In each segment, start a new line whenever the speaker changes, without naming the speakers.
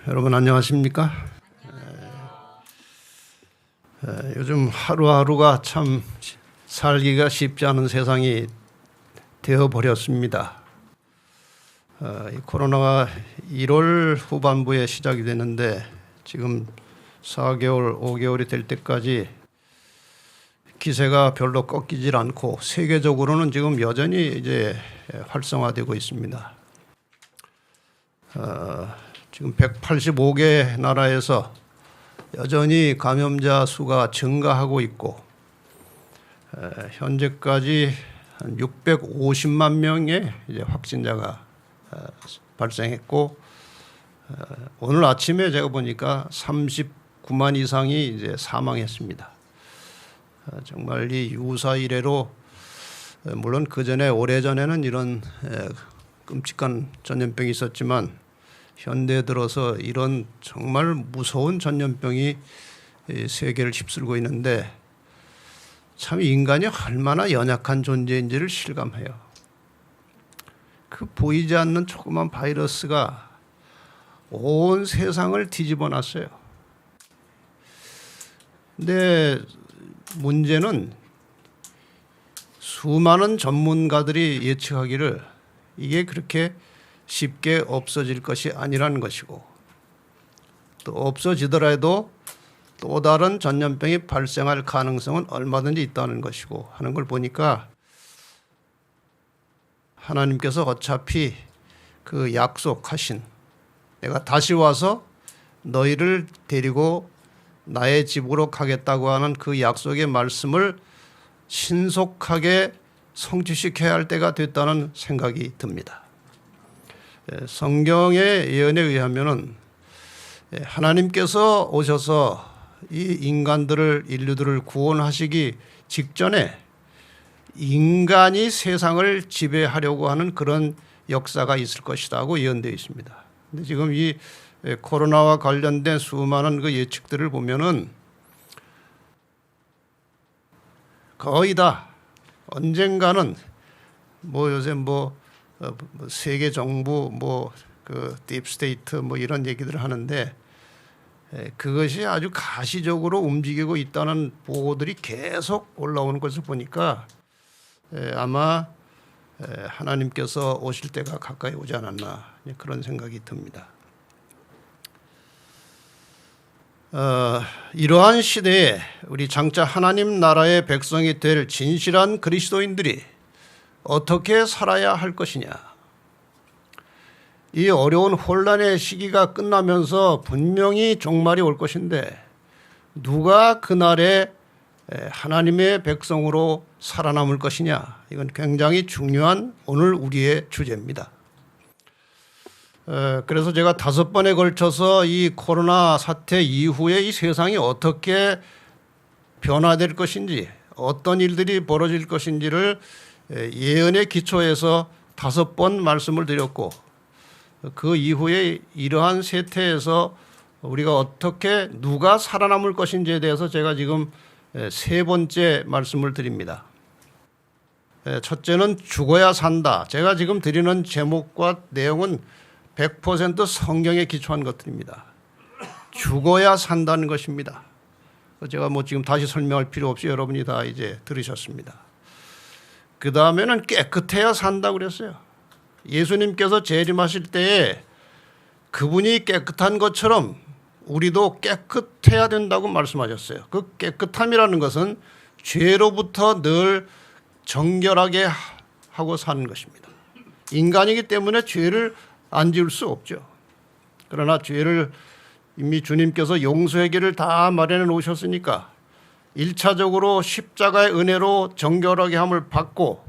여러분 안녕하십니까? 요즘 하루하루가 참 살기가 쉽지 않은 세상이 되어버렸습니다. 이 코로나가 1월 후반부에 시작이 됐는데 지금 4개월, 5개월이 될 때까지 기세가 별로 꺾이질 않고 세계적으로는 지금 여전히 이제 활성화되고 있습니다. 지금 185개 나라에서 여전히 감염자 수가 증가하고 있고 현재까지 한 650만 명의 이제 확진자가 발생했고 오늘 아침에 제가 보니까 39만 이상이 이제 사망했습니다. 정말 이 유사 이래로 물론 그 전에 오래전에는 이런 끔찍한 전염병이 있었지만 현대 들어서 이런 정말 무서운 전염병이 세계를 휩쓸고 있는데 참 인간이 얼마나 연약한 존재인지를 실감해요. 그 보이지 않는 조그만 바이러스가 온 세상을 뒤집어 놨어요. 근데 문제는 수많은 전문가들이 예측하기를 이게 그렇게 쉽게 없어질 것이 아니라는 것이고 또 없어지더라도 또 다른 전염병이 발생할 가능성은 얼마든지 있다는 것이고 하는 걸 보니까 하나님께서 어차피 그 약속하신 내가 다시 와서 너희를 데리고 나의 집으로 가겠다고 하는 그 약속의 말씀을 신속하게 성취시켜야 할 때가 됐다는 생각이 듭니다. 성경의 예언에 의하면은 하나님께서 오셔서 이 인류들을 구원하시기 직전에 인간이 세상을 지배하려고 하는 그런 역사가 있을 것이라고 예언되어 있습니다. 근데 지금 이 코로나와 관련된 수많은 그 예측들을 보면은 거의 다 언젠가는 요새 세계 정부 그 딥스테이트 이런 얘기들을 하는데 그것이 아주 가시적으로 움직이고 있다는 보고들이 계속 올라오는 것을 보니까 아마 하나님께서 오실 때가 가까이 오지 않았나 그런 생각이 듭니다. 이러한 시대에 우리 장차 하나님 나라의 백성이 될 진실한 그리스도인들이 어떻게 살아야 할 것이냐. 이 어려운 혼란의 시기가 끝나면서 분명히 종말이 올 것인데 누가 그날에 하나님의 백성으로 살아남을 것이냐. 이건 굉장히 중요한 오늘 우리의 주제입니다. 그래서 제가 5번에 걸쳐서 이 코로나 사태 이후에 이 세상이 어떻게 변화될 것인지 어떤 일들이 벌어질 것인지를 예언의 기초에서 5번 말씀을 드렸고 그 이후에 이러한 세태에서 우리가 어떻게 누가 살아남을 것인지에 대해서 제가 지금 3번째 말씀을 드립니다. 첫째는 죽어야 산다. 제가 지금 드리는 제목과 내용은 100% 성경에 기초한 것들입니다. 죽어야 산다는 것입니다. 제가 지금 다시 설명할 필요 없이 여러분이 다 이제 들으셨습니다. 그 다음에는 깨끗해야 산다고 그랬어요. 예수님께서 재림하실 때에 그분이 깨끗한 것처럼 우리도 깨끗해야 된다고 말씀하셨어요. 그 깨끗함이라는 것은 죄로부터 늘 정결하게 하고 사는 것입니다. 인간이기 때문에 죄를 안 지을 수 없죠. 그러나 죄를 이미 주님께서 용서의 길을 다 마련해 놓으셨으니까 1차적으로 십자가의 은혜로 정결하게 함을 받고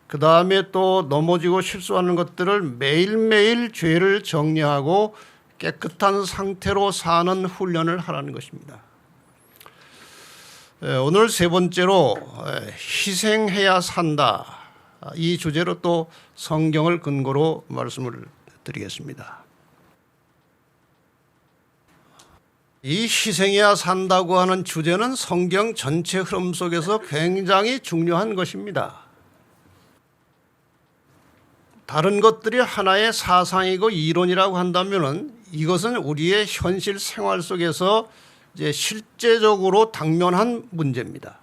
그 다음에 또 넘어지고 실수하는 것들을 매일매일 죄를 정리하고 깨끗한 상태로 사는 훈련을 하라는 것입니다. 오늘 3번째로 희생해야 산다. 이 주제로 또 성경을 근거로 말씀을 드리겠습니다. 이 희생해야 산다고 하는 주제는 성경 전체 흐름 속에서 굉장히 중요한 것입니다. 다른 것들이 하나의 사상이고 이론이라고 한다면은 이것은 우리의 현실 생활 속에서 이제 실제적으로 당면한 문제입니다.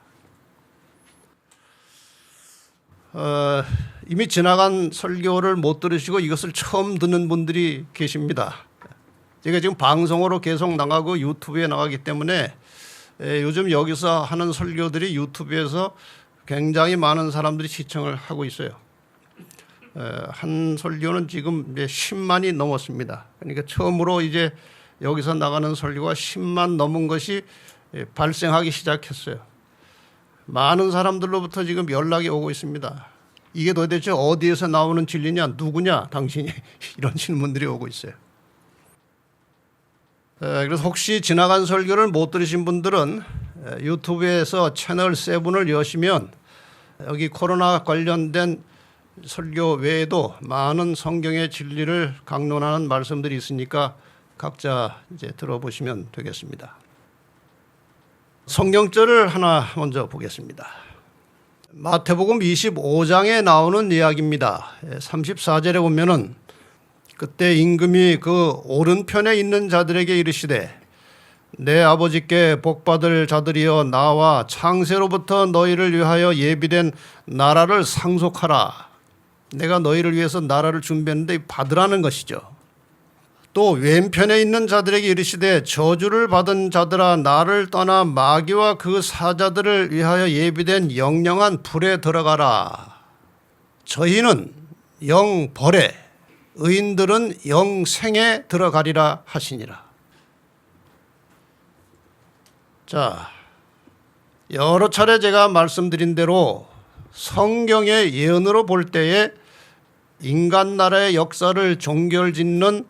이미 지나간 설교를 못 들으시고 이것을 처음 듣는 분들이 계십니다. 제가 지금 방송으로 계속 나가고 유튜브에 나가기 때문에 요즘 여기서 하는 설교들이 유튜브에서 굉장히 많은 사람들이 시청을 하고 있어요. 한 설교는 지금 이제 10만이 넘었습니다. 그러니까 처음으로 이제 여기서 나가는 설교가 10만 넘은 것이 발생하기 시작했어요. 많은 사람들로부터 지금 연락이 오고 있습니다. 이게 도대체 어디에서 나오는 진리냐, 누구냐, 당신이 이런 질문들이 오고 있어요. 그래서 혹시 지나간 설교를 못 들으신 분들은 유튜브에서 채널 7을 여시면 여기 코로나 관련된 설교 외에도 많은 성경의 진리를 강론하는 말씀들이 있으니까 각자 이제 들어보시면 되겠습니다. 성경절을 하나 먼저 보겠습니다. 마태복음 25장에 나오는 이야기입니다. 34절에 보면은 그때 임금이 그 오른편에 있는 자들에게 이르시되 내 아버지께 복받을 자들이여 나와 창세로부터 너희를 위하여 예비된 나라를 상속하라. 내가 너희를 위해서 나라를 준비했는데 받으라는 것이죠. 또 왼편에 있는 자들에게 이르시되 저주를 받은 자들아 나를 떠나 마귀와 그 사자들을 위하여 예비된 영영한 불에 들어가라. 저희는 영벌에 의인들은 영생에 들어가리라 하시니라. 자, 여러 차례 제가 말씀드린 대로 성경의 예언으로 볼 때에 인간 나라의 역사를 종결짓는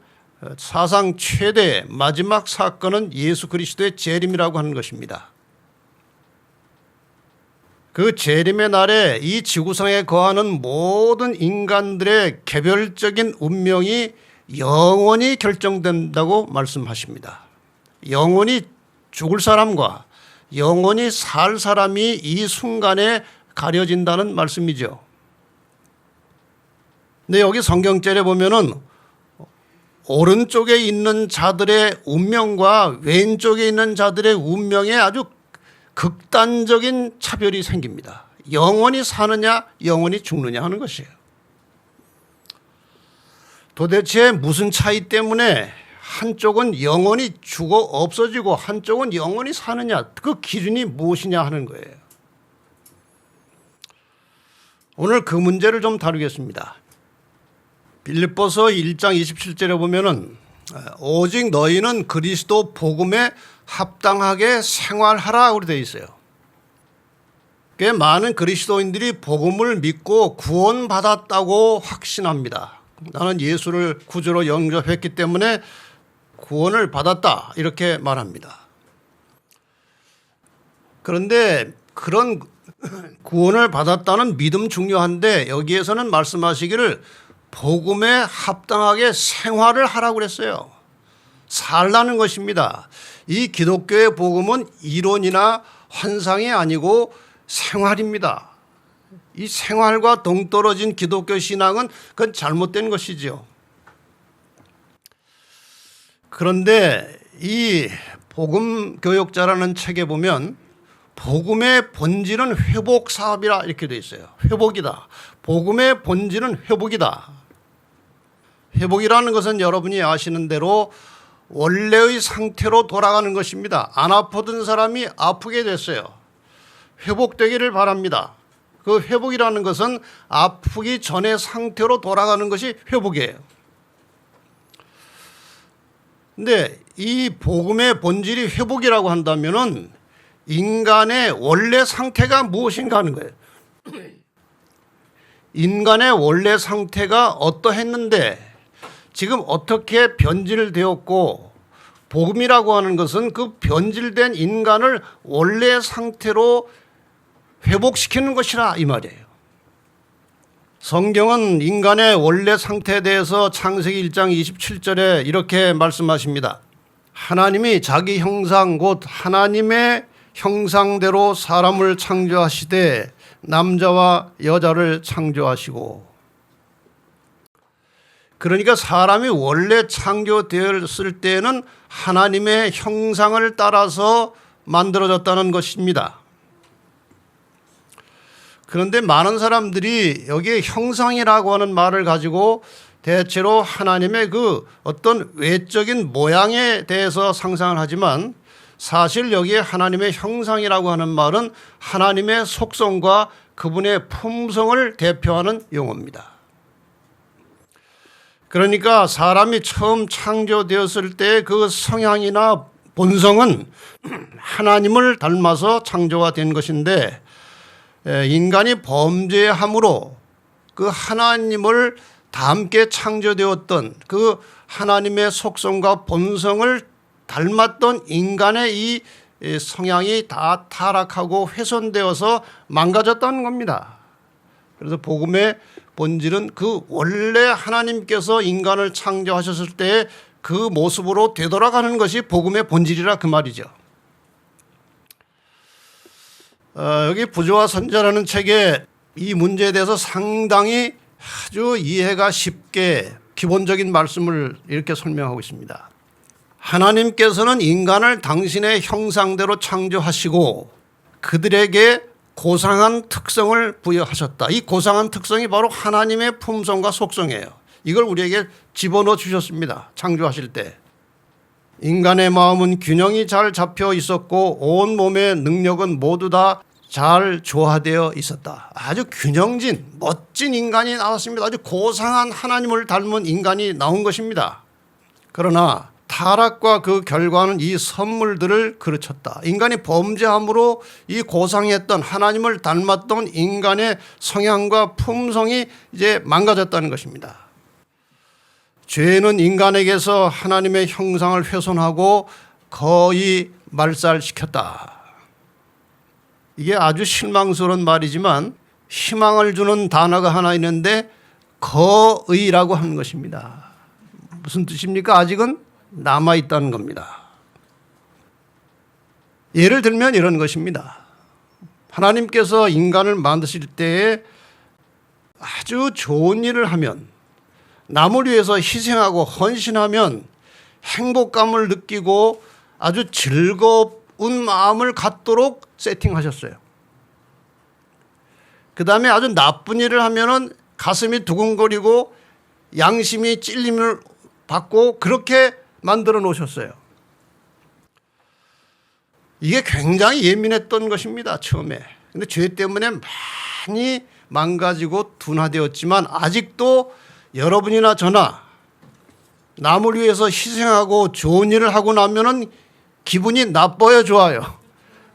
사상 최대의 마지막 사건은 예수 그리스도의 재림이라고 하는 것입니다. 그 재림의 날에 이 지구상에 거하는 모든 인간들의 개별적인 운명이 영원히 결정된다고 말씀하십니다. 영원히 죽을 사람과 영원히 살 사람이 이 순간에 가려진다는 말씀이죠. 근데 여기 성경절에 보면은 오른쪽에 있는 자들의 운명과 왼쪽에 있는 자들의 운명에 아주 극단적인 차별이 생깁니다. 영원히 사느냐 영원히 죽느냐 하는 것이에요. 도대체 무슨 차이 때문에 한쪽은 영원히 죽어 없어지고 한쪽은 영원히 사느냐, 그 기준이 무엇이냐 하는 거예요. 오늘 그 문제를 좀 다루겠습니다. 빌립보서 1장 27절에 보면은 오직 너희는 그리스도 복음에 합당하게 생활하라 그렇게 되어 있어요. 꽤 많은 그리스도인들이 복음을 믿고 구원받았다고 확신합니다. 나는 예수를 구주로 영접했기 때문에 구원을 받았다 이렇게 말합니다. 그런데 그런 구원을 받았다는 믿음 중요한데 여기에서는 말씀하시기를 복음에 합당하게 생활을 하라고 그랬어요. 살라는 것입니다. 이 기독교의 복음은 이론이나 환상이 아니고 생활입니다. 이 생활과 동떨어진 기독교 신앙은 그건 잘못된 것이죠. 그런데 이 복음 교역자라는 책에 보면 복음의 본질은 회복 사업이라 이렇게 되어 있어요. 회복이다. 복음의 본질은 회복이다. 회복이라는 것은 여러분이 아시는 대로 원래의 상태로 돌아가는 것입니다. 안 아프던 사람이 아프게 됐어요. 회복되기를 바랍니다. 그 회복이라는 것은 아프기 전의 상태로 돌아가는 것이 회복이에요. 근데 이 복음의 본질이 회복이라고 한다면은 인간의 원래 상태가 무엇인가 하는 거예요. 인간의 원래 상태가 어떠했는데 지금 어떻게 변질되었고 복음이라고 하는 것은 그 변질된 인간을 원래 상태로 회복시키는 것이라 이 말이에요. 성경은 인간의 원래 상태에 대해서 창세기 1장 27절에 이렇게 말씀하십니다. 하나님이 자기 형상 곧 하나님의 형상대로 사람을 창조하시되 남자와 여자를 창조하시고, 그러니까 사람이 원래 창조되었을 때는 하나님의 형상을 따라서 만들어졌다는 것입니다. 그런데 많은 사람들이 여기에 형상이라고 하는 말을 가지고 대체로 하나님의 그 어떤 외적인 모양에 대해서 상상을 하지만, 사실 여기에 하나님의 형상이라고 하는 말은 하나님의 속성과 그분의 품성을 대표하는 용어입니다. 그러니까 사람이 처음 창조되었을 때 그 성향이나 본성은 하나님을 닮아서 창조가 된 것인데, 인간이 범죄함으로 그 하나님을 닮게 창조되었던 그 하나님의 속성과 본성을 닮았던 인간의 이 성향이 다 타락하고 훼손되어서 망가졌다는 겁니다. 그래서 복음의 본질은 그 원래 하나님께서 인간을 창조하셨을 때 그 모습으로 되돌아가는 것이 복음의 본질이라 그 말이죠. 여기 부조와 선자라는 책에 이 문제에 대해서 상당히 아주 이해가 쉽게 기본적인 말씀을 이렇게 설명하고 있습니다. 하나님께서는 인간을 당신의 형상대로 창조하시고 그들에게 고상한 특성을 부여하셨다. 이 고상한 특성이 바로 하나님의 품성과 속성이에요. 이걸 우리에게 집어넣어 주셨습니다. 창조하실 때. 인간의 마음은 균형이 잘 잡혀 있었고 온 몸의 능력은 모두 다 잘 조화되어 있었다. 아주 균형진 멋진 인간이 나왔습니다. 아주 고상한 하나님을 닮은 인간이 나온 것입니다. 그러나 타락과 그 결과는 이 선물들을 그르쳤다. 인간이 범죄함으로 이 고상했던 하나님을 닮았던 인간의 성향과 품성이 이제 망가졌다는 것입니다. 죄는 인간에게서 하나님의 형상을 훼손하고 거의 말살시켰다. 이게 아주 실망스러운 말이지만 희망을 주는 단어가 하나 있는데 거의라고 하는 것입니다. 무슨 뜻입니까? 아직은 남아있다는 겁니다. 예를 들면 이런 것입니다. 하나님께서 인간을 만드실 때에 아주 좋은 일을 하면, 남을 위해서 희생하고 헌신하면 행복감을 느끼고 아주 즐거운 마음을 갖도록 세팅하셨어요. 그 다음에 아주 나쁜 일을 하면은 가슴이 두근거리고 양심이 찔림을 받고 그렇게 만들어 놓으셨어요. 이게 굉장히 예민했던 것입니다, 처음에. 근데 죄 때문에 많이 망가지고 둔화되었지만 아직도 여러분이나 저나 남을 위해서 희생하고 좋은 일을 하고 나면은 기분이 나빠요, 좋아요?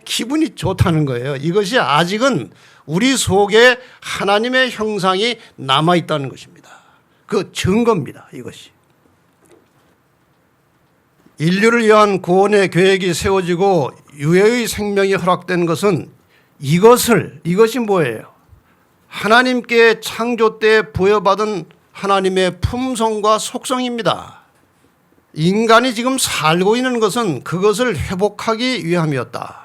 기분이 좋다는 거예요. 이것이 아직은 우리 속에 하나님의 형상이 남아있다는 것입니다. 그 증거입니다, 이것이. 인류를 위한 구원의 계획이 세워지고 유해의 생명이 허락된 것은 이것이 뭐예요? 하나님께 창조 때 부여받은 하나님의 품성과 속성입니다. 인간이 지금 살고 있는 것은 그것을 회복하기 위함이었다.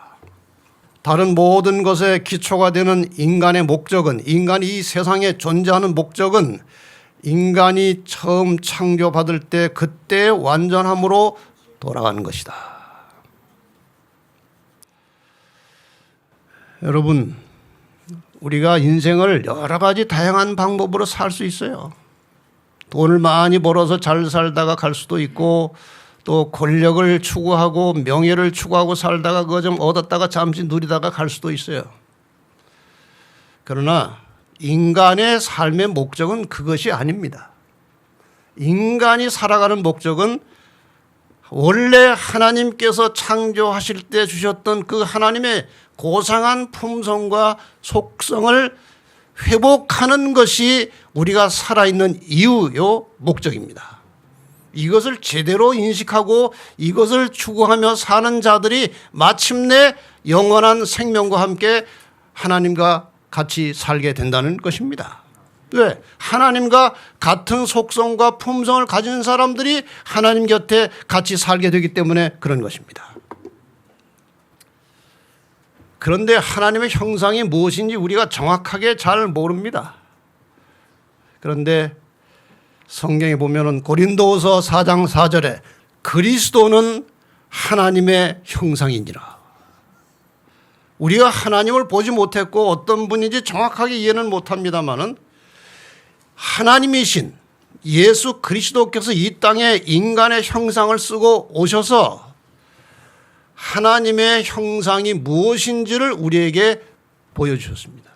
다른 모든 것의 기초가 되는 인간의 목적은, 인간이 이 세상에 존재하는 목적은 인간이 처음 창조받을 때 그때의 완전함으로 돌아가는 것이다. 여러분, 우리가 인생을 여러 가지 다양한 방법으로 살 수 있어요. 돈을 많이 벌어서 잘 살다가 갈 수도 있고, 또 권력을 추구하고 명예를 추구하고 살다가 그거 좀 얻었다가 잠시 누리다가 갈 수도 있어요. 그러나 인간의 삶의 목적은 그것이 아닙니다. 인간이 살아가는 목적은 원래 하나님께서 창조하실 때 주셨던 그 하나님의 고상한 품성과 속성을 회복하는 것이 우리가 살아있는 이유요 목적입니다. 이것을 제대로 인식하고 이것을 추구하며 사는 자들이 마침내 영원한 생명과 함께 하나님과 같이 살게 된다는 것입니다. 왜? 하나님과 같은 속성과 품성을 가진 사람들이 하나님 곁에 같이 살게 되기 때문에 그런 것입니다. 그런데 하나님의 형상이 무엇인지 우리가 정확하게 잘 모릅니다. 그런데 성경에 보면은 고린도후서 4장 4절에 그리스도는 하나님의 형상이니라. 우리가 하나님을 보지 못했고 어떤 분인지 정확하게 이해는 못합니다마는 하나님이신 예수 그리스도께서 이 땅에 인간의 형상을 쓰고 오셔서 하나님의 형상이 무엇인지를 우리에게 보여주셨습니다.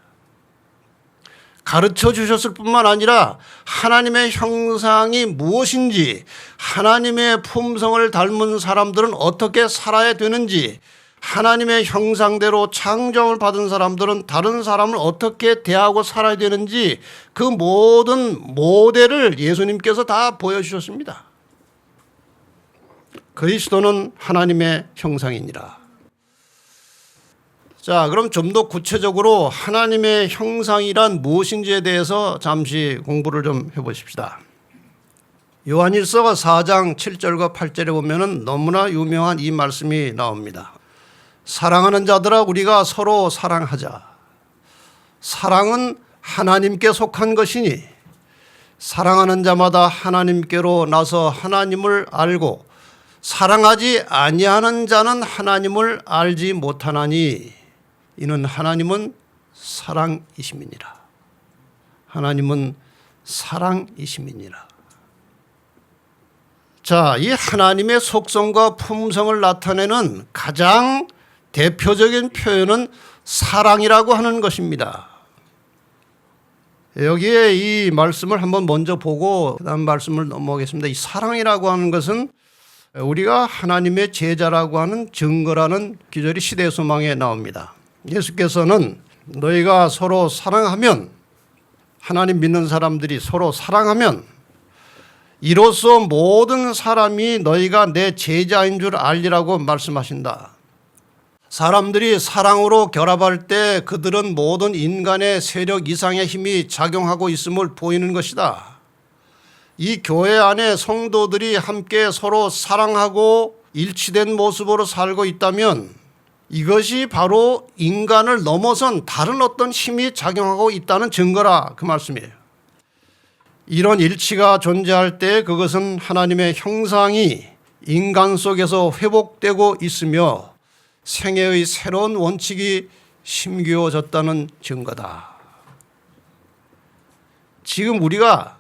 가르쳐 주셨을 뿐만 아니라 하나님의 형상이 무엇인지, 하나님의 품성을 닮은 사람들은 어떻게 살아야 되는지, 하나님의 형상대로 창조를 받은 사람들은 다른 사람을 어떻게 대하고 살아야 되는지 그 모든 모델을 예수님께서 다 보여주셨습니다. 그리스도는 하나님의 형상이니라. 자, 그럼 좀 더 구체적으로 하나님의 형상이란 무엇인지에 대해서 잠시 공부를 좀 해보십시다. 요한일서 4장 7절과 8절에 보면은 너무나 유명한 이 말씀이 나옵니다. 사랑하는 자들아 우리가 서로 사랑하자. 사랑은 하나님께 속한 것이니 사랑하는 자마다 하나님께로 나서 하나님을 알고 사랑하지 아니하는 자는 하나님을 알지 못하나니 이는 하나님은 사랑이심이니라. 하나님은 사랑이심이니라. 자, 이 하나님의 속성과 품성을 나타내는 가장 대표적인 표현은 사랑이라고 하는 것입니다. 여기에 이 말씀을 한번 먼저 보고 그다음 말씀을 넘어가겠습니다. 이 사랑이라고 하는 것은 우리가 하나님의 제자라고 하는 증거라는 기절이 시대소망에 나옵니다. 예수께서는 너희가 서로 사랑하면, 하나님 믿는 사람들이 서로 사랑하면 이로써 모든 사람이 너희가 내 제자인 줄 알리라고 말씀하신다. 사람들이 사랑으로 결합할 때 그들은 모든 인간의 세력 이상의 힘이 작용하고 있음을 보이는 것이다. 이 교회 안에 성도들이 함께 서로 사랑하고 일치된 모습으로 살고 있다면 이것이 바로 인간을 넘어선 다른 어떤 힘이 작용하고 있다는 증거라, 그 말씀이에요. 이런 일치가 존재할 때 그것은 하나님의 형상이 인간 속에서 회복되고 있으며 생애의 새로운 원칙이 심기어졌다는 증거다. 지금 우리가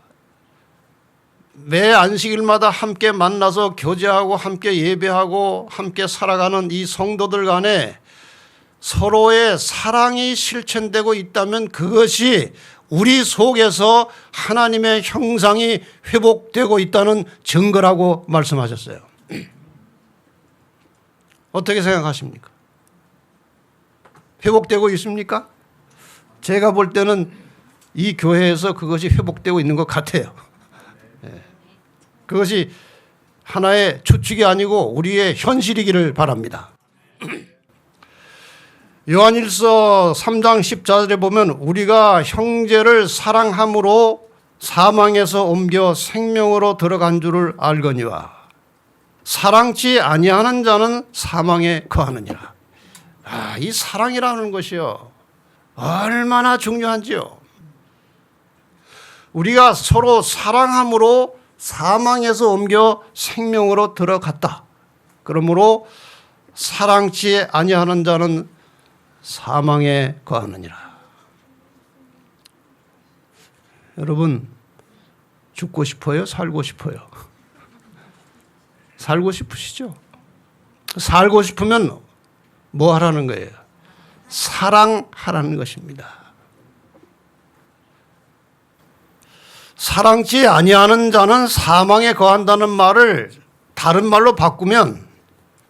매 안식일마다 함께 만나서 교제하고 함께 예배하고 함께 살아가는 이 성도들 간에 서로의 사랑이 실천되고 있다면 그것이 우리 속에서 하나님의 형상이 회복되고 있다는 증거라고 말씀하셨어요. 어떻게 생각하십니까? 회복되고 있습니까? 제가 볼 때는 이 교회에서 그것이 회복되고 있는 것 같아요. 그것이 하나의 추측이 아니고 우리의 현실이기를 바랍니다. 요한일서 3장 14절에 보면 우리가 형제를 사랑함으로 사망에서 옮겨 생명으로 들어간 줄을 알거니와 사랑치 아니하는 자는 사망에 거하느니라. 이 사랑이라는 것이요, 얼마나 중요한지요. 우리가 서로 사랑함으로 사망에서 옮겨 생명으로 들어갔다. 그러므로 사랑치 아니하는 자는 사망에 거하느니라. 여러분, 죽고 싶어요? 살고 싶어요? 살고 싶으시죠? 살고 싶으면 뭐 하라는 거예요? 사랑하라는 것입니다. 사랑치 아니하는 자는 사망에 거한다는 말을 다른 말로 바꾸면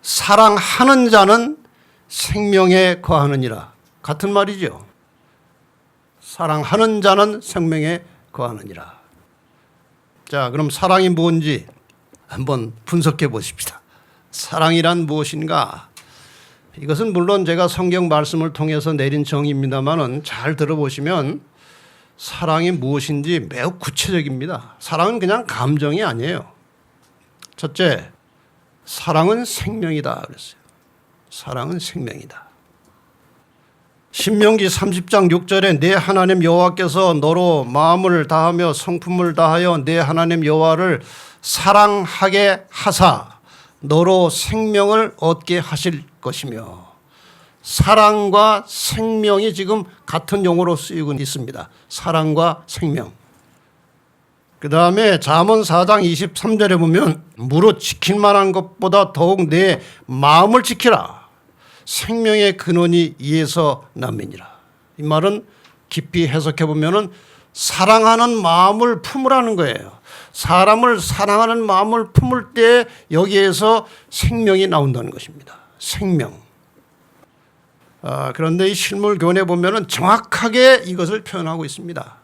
사랑하는 자는 생명에 거하느니라. 같은 말이죠. 사랑하는 자는 생명에 거하느니라. 자, 그럼 사랑이 뭔지 한번 분석해 보십시다. 사랑이란 무엇인가? 이것은 물론 제가 성경 말씀을 통해서 내린 정의입니다만은 잘 들어보시면 사랑이 무엇인지 매우 구체적입니다. 사랑은 그냥 감정이 아니에요. 첫째, 사랑은 생명이다 그랬어요. 사랑은 생명이다. 신명기 30장 6절에 내 하나님 여호와께서 너로 마음을 다하며 성품을 다하여 내 하나님 여호와를 사랑하게 하사 너로 생명을 얻게 하실 것이며, 사랑과 생명이 지금 같은 용어로 쓰이고 있습니다. 사랑과 생명. 그 다음에 잠언 4장 23절에 보면 무릇 지킬 만한 것보다 더욱 내 마음을 지키라. 생명의 근원이 이에서 남이니라. 이 말은 깊이 해석해 보면은 사랑하는 마음을 품으라는 거예요. 사람을 사랑하는 마음을 품을 때 여기에서 생명이 나온다는 것입니다. 생명. 그런데 이 실물 교훈에 보면은 정확하게 이것을 표현하고 있습니다.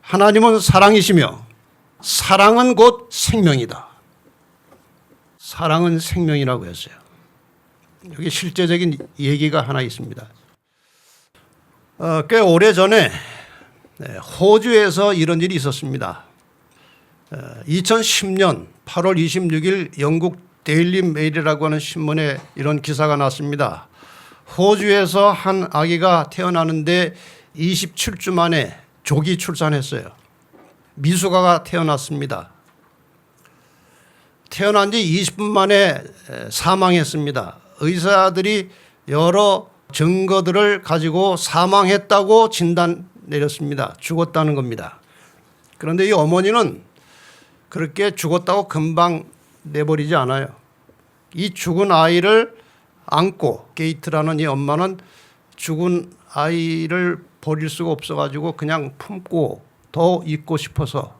하나님은 사랑이시며 사랑은 곧 생명이다. 사랑은 생명이라고 했어요. 여기 실제적인 얘기가 하나 있습니다. 꽤 오래전에 호주에서 이런 일이 있었습니다. 2010년 8월 26일 영국 데일리 메일이라고 하는 신문에 이런 기사가 났습니다. 호주에서 한 아기가 태어나는데 27주 만에 조기 출산했어요. 미숙아가 태어났습니다. 태어난 지 20분 만에 사망했습니다. 의사들이 여러 증거들을 가지고 사망했다고 진단 내렸습니다. 죽었다는 겁니다. 그런데 이 어머니는 그렇게 죽었다고 금방 내버리지 않아요. 이 죽은 아이를 안고, 게이트라는 이 엄마는 죽은 아이를 버릴 수가 없어가지고 그냥 품고 더 있고 싶어서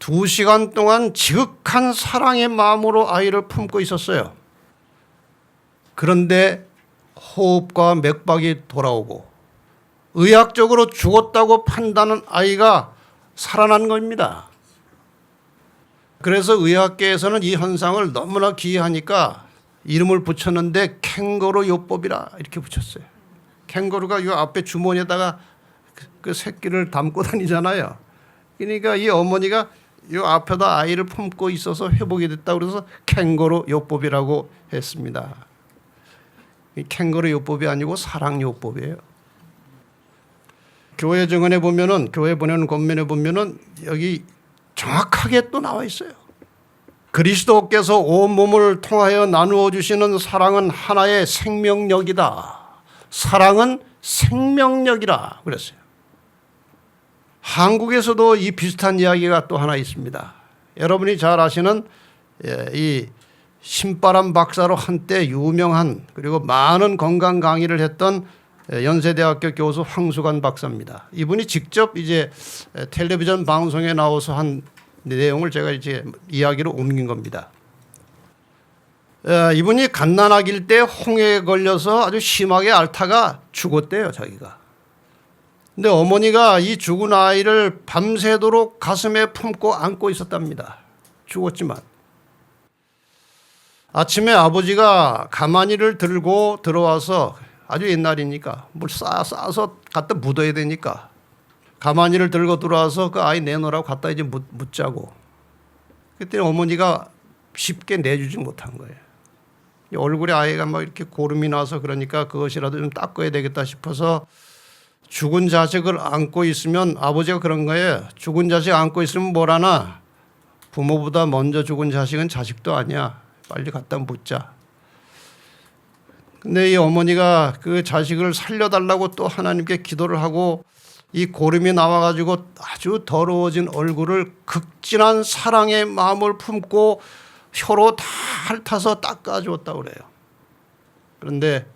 2시간 동안 지극한 사랑의 마음으로 아이를 품고 있었어요. 그런데 호흡과 맥박이 돌아오고 의학적으로 죽었다고 판단한 아이가 살아난 겁니다. 그래서 의학계에서는 이 현상을 너무나 기이하니까 이름을 붙였는데 캥거루 요법이라 이렇게 붙였어요. 캥거루가 이 앞에 주머니에다가 그 새끼를 담고 다니잖아요. 그러니까 이 어머니가 이 앞에다 아이를 품고 있어서 회복이 됐다고 그래서 캥거루 요법이라고 했습니다. 이 캥거루 요법이 아니고 사랑 요법이에요. 교회 증언에 보면은, 교회 보내는 권면에 보면은 여기 정확하게 또 나와 있어요. 그리스도께서 온 몸을 통하여 나누어 주시는 사랑은 하나의 생명력이다. 사랑은 생명력이라 그랬어요. 한국에서도 이 비슷한 이야기가 또 하나 있습니다. 여러분이 잘 아시는 이 신바람 박사로 한때 유명한, 그리고 많은 건강 강의를 했던 연세대학교 교수 황수관 박사입니다. 이분이 직접 이제 텔레비전 방송에 나와서 한 내용을 제가 이제 이야기로 옮긴 겁니다. 이분이 갓난아기일 때 홍해에 걸려서 아주 심하게 앓다가 죽었대요, 자기가. 근데 어머니가 이 죽은 아이를 밤새도록 가슴에 품고 안고 있었답니다. 죽었지만. 아침에 아버지가 가마니를 들고 들어와서, 아주 옛날이니까 물 싸서 갖다 묻어야 되니까 가마니를 들고 들어와서 그 아이 내놓으라고 갖다 이제 묻자고. 그때 어머니가 쉽게 내주지 못한 거예요. 얼굴에 아이가 막 이렇게 고름이 나서 그러니까 그것이라도 좀 닦아야 되겠다 싶어서 죽은 자식을 안고 있으면, 아버지가 그런 거예요. 죽은 자식 안고 있으면 뭐라나, 부모보다 먼저 죽은 자식은 자식도 아니야. 빨리 갖다 묻자. 근데 이 어머니가 그 자식을 살려달라고 또 하나님께 기도를 하고 이 고름이 나와가지고 아주 더러워진 얼굴을 극진한 사랑의 마음을 품고 혀로 다 핥아서 닦아주었다고 그래요. 그런데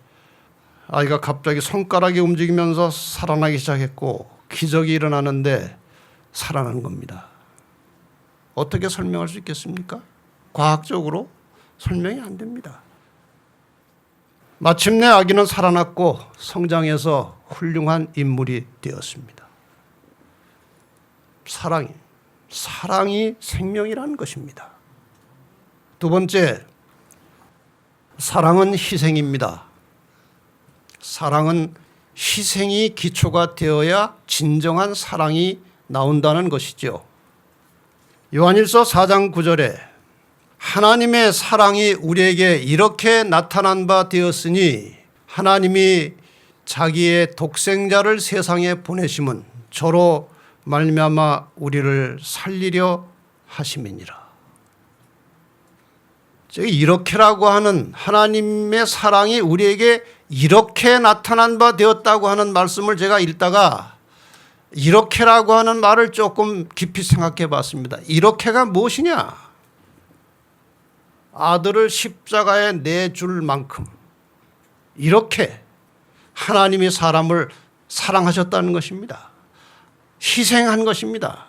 아이가 갑자기 손가락이 움직이면서 살아나기 시작했고 기적이 일어나는데 살아난 겁니다. 어떻게 설명할 수 있겠습니까? 과학적으로 설명이 안 됩니다. 마침내 아기는 살아났고 성장해서 훌륭한 인물이 되었습니다. 사랑이 생명이라는 것입니다. 두 번째, 사랑은 희생입니다. 사랑은 희생이 기초가 되어야 진정한 사랑이 나온다는 것이죠. 요한일서 4장 9절에 하나님의 사랑이 우리에게 이렇게 나타난 바 되었으니 하나님이 자기의 독생자를 세상에 보내심은 저로 말미암아 우리를 살리려 하심이니라. 즉 이렇게라고 하는 하나님의 사랑이 우리에게 이렇게 나타난 바 되었다고 하는 말씀을 제가 읽다가 이렇게라고 하는 말을 조금 깊이 생각해 봤습니다. 이렇게가 무엇이냐? 아들을 십자가에 내줄 만큼 이렇게 하나님이 사람을 사랑하셨다는 것입니다. 희생한 것입니다.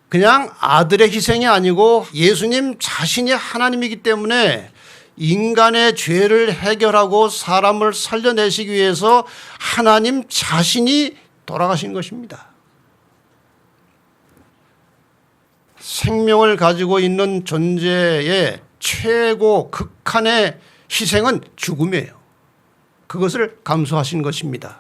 그냥 아들의 희생이 아니고 예수님 자신이 하나님이기 때문에 인간의 죄를 해결하고 사람을 살려내시기 위해서 하나님 자신이 돌아가신 것입니다. 생명을 가지고 있는 존재의 최고 극한의 희생은 죽음이에요. 그것을 감수하신 것입니다.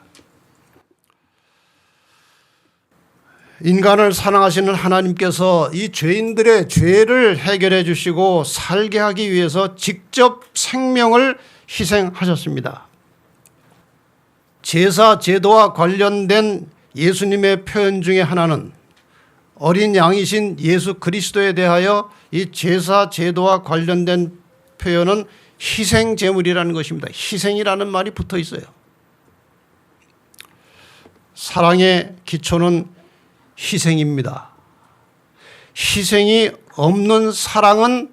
인간을 사랑하시는 하나님께서 이 죄인들의 죄를 해결해 주시고 살게 하기 위해서 직접 생명을 희생하셨습니다. 제사 제도와 관련된 예수님의 표현 중에 하나는 어린 양이신 예수 그리스도에 대하여 이 제사 제도와 관련된 표현은 희생 제물이라는 것입니다. 희생이라는 말이 붙어 있어요. 사랑의 기초는 희생입니다. 희생이 없는 사랑은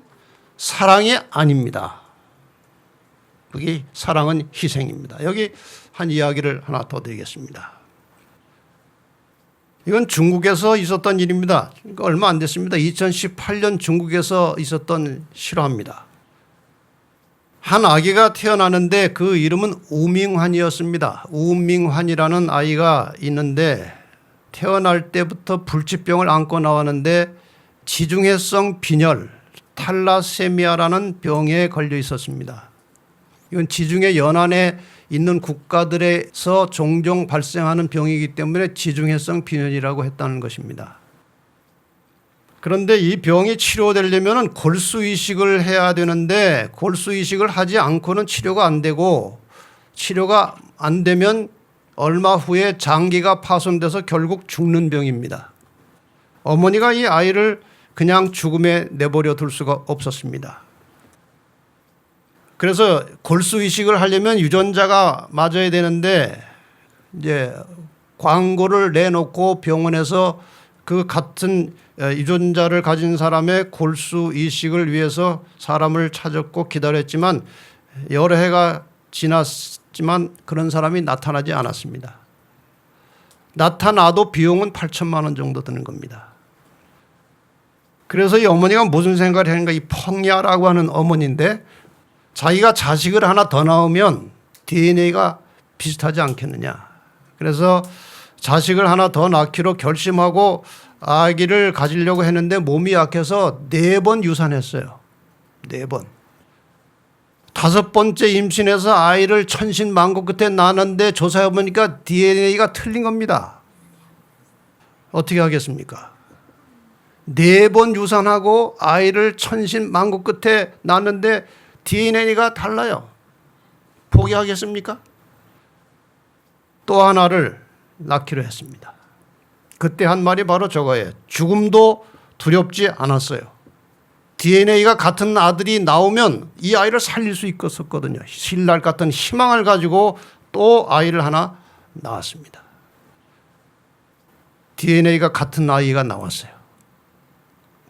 사랑이 아닙니다. 여기 사랑은 희생입니다. 여기 한 이야기를 하나 더 드리겠습니다. 이건 중국에서 있었던 일입니다. 그러니까 얼마 안 됐습니다. 2018년 중국에서 있었던 실화입니다. 한 아기가 태어나는데 그 이름은 우밍환이었습니다. 우밍환이라는 아이가 있는데 태어날 때부터 불치병을 안고 나왔는데 지중해성 빈혈 탈라세미아라는 병에 걸려 있었습니다. 이건 지중해 연안에 있는 국가들에서 종종 발생하는 병이기 때문에 지중해성 빈혈이라고 했다는 것입니다. 그런데 이 병이 치료되려면 골수 이식을 해야 되는데 골수 이식을 하지 않고는 치료가 안 되고 치료가 안 되면 얼마 후에 장기가 파손돼서 결국 죽는 병입니다. 어머니가 이 아이를 그냥 죽음에 내버려 둘 수가 없었습니다. 그래서 골수 이식을 하려면 유전자가 맞아야 되는데 이제 광고를 내놓고 병원에서 그 같은 유전자를 가진 사람의 골수 이식을 위해서 사람을 찾았고 기다렸지만 여러 해가 지났지만 그런 사람이 나타나지 않았습니다. 나타나도 비용은 8천만 원 정도 드는 겁니다. 그래서 이 어머니가 무슨 생각을 했는가, 이 펑야라고 하는 어머니인데 자기가 자식을 하나 더 낳으면 DNA가 비슷하지 않겠느냐. 그래서 자식을 하나 더 낳기로 결심하고 아기를 가지려고 했는데 몸이 약해서 4번 유산했어요. 4번. 5번째 임신해서 아이를 천신만고 끝에 낳았는데 조사해 보니까 DNA가 틀린 겁니다. 어떻게 하겠습니까? 4번 유산하고 아이를 천신만고 끝에 낳았는데 DNA가 달라요. 포기하겠습니까? 또 하나를 낳기로 했습니다. 그때 한 말이 바로 저거예요. 죽음도 두렵지 않았어요. DNA가 같은 아들이 나오면 이 아이를 살릴 수 있었거든요. 신랄 같은 희망을 가지고 또 아이를 하나 낳았습니다. DNA가 같은 아이가 나왔어요.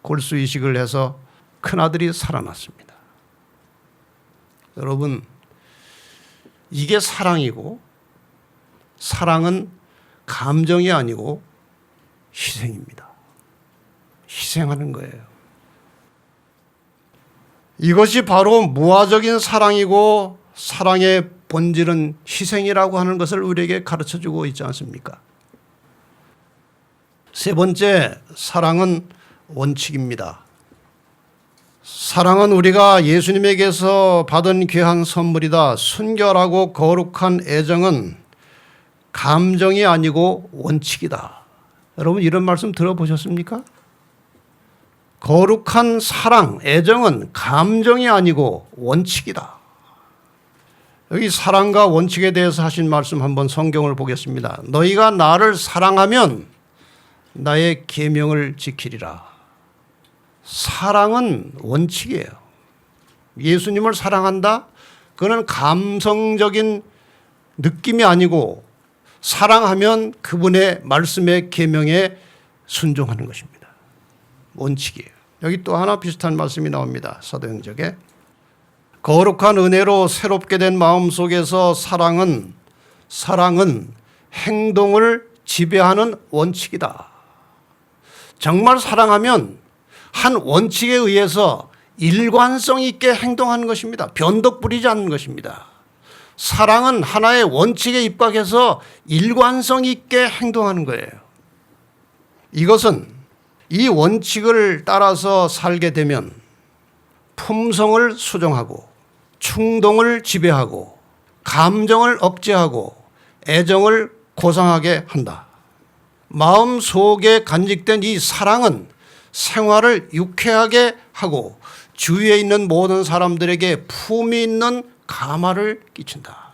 골수 이식을 해서 큰아들이 살아났습니다. 여러분, 이게 사랑이고 사랑은 감정이 아니고 희생입니다. 희생하는 거예요. 이것이 바로 무화적인 사랑이고 사랑의 본질은 희생이라고 하는 것을 우리에게 가르쳐주고 있지 않습니까? 세 번째, 사랑은 원칙입니다. 사랑은 우리가 예수님에게서 받은 귀한 선물이다. 순결하고 거룩한 애정은 감정이 아니고 원칙이다. 여러분 이런 말씀 들어보셨습니까? 거룩한 사랑, 애정은 감정이 아니고 원칙이다. 여기 사랑과 원칙에 대해서 하신 말씀 한번 성경을 보겠습니다. 너희가 나를 사랑하면 나의 계명을 지키리라. 사랑은 원칙이에요. 예수님을 사랑한다? 그거는 감성적인 느낌이 아니고 사랑하면 그분의 말씀의 계명에 순종하는 것입니다. 원칙이에요. 여기 또 하나 비슷한 말씀이 나옵니다. 사도행전에 거룩한 은혜로 새롭게 된 마음 속에서 사랑은 행동을 지배하는 원칙이다. 정말 사랑하면 한 원칙에 의해서 일관성 있게 행동하는 것입니다. 변덕 부리지 않는 것입니다. 사랑은 하나의 원칙에 입각해서 일관성 있게 행동하는 거예요. 이것은 이 원칙을 따라서 살게 되면 품성을 수정하고 충동을 지배하고 감정을 억제하고 애정을 고상하게 한다. 마음 속에 간직된 이 사랑은 생활을 유쾌하게 하고 주위에 있는 모든 사람들에게 품위 있는 감화를 끼친다.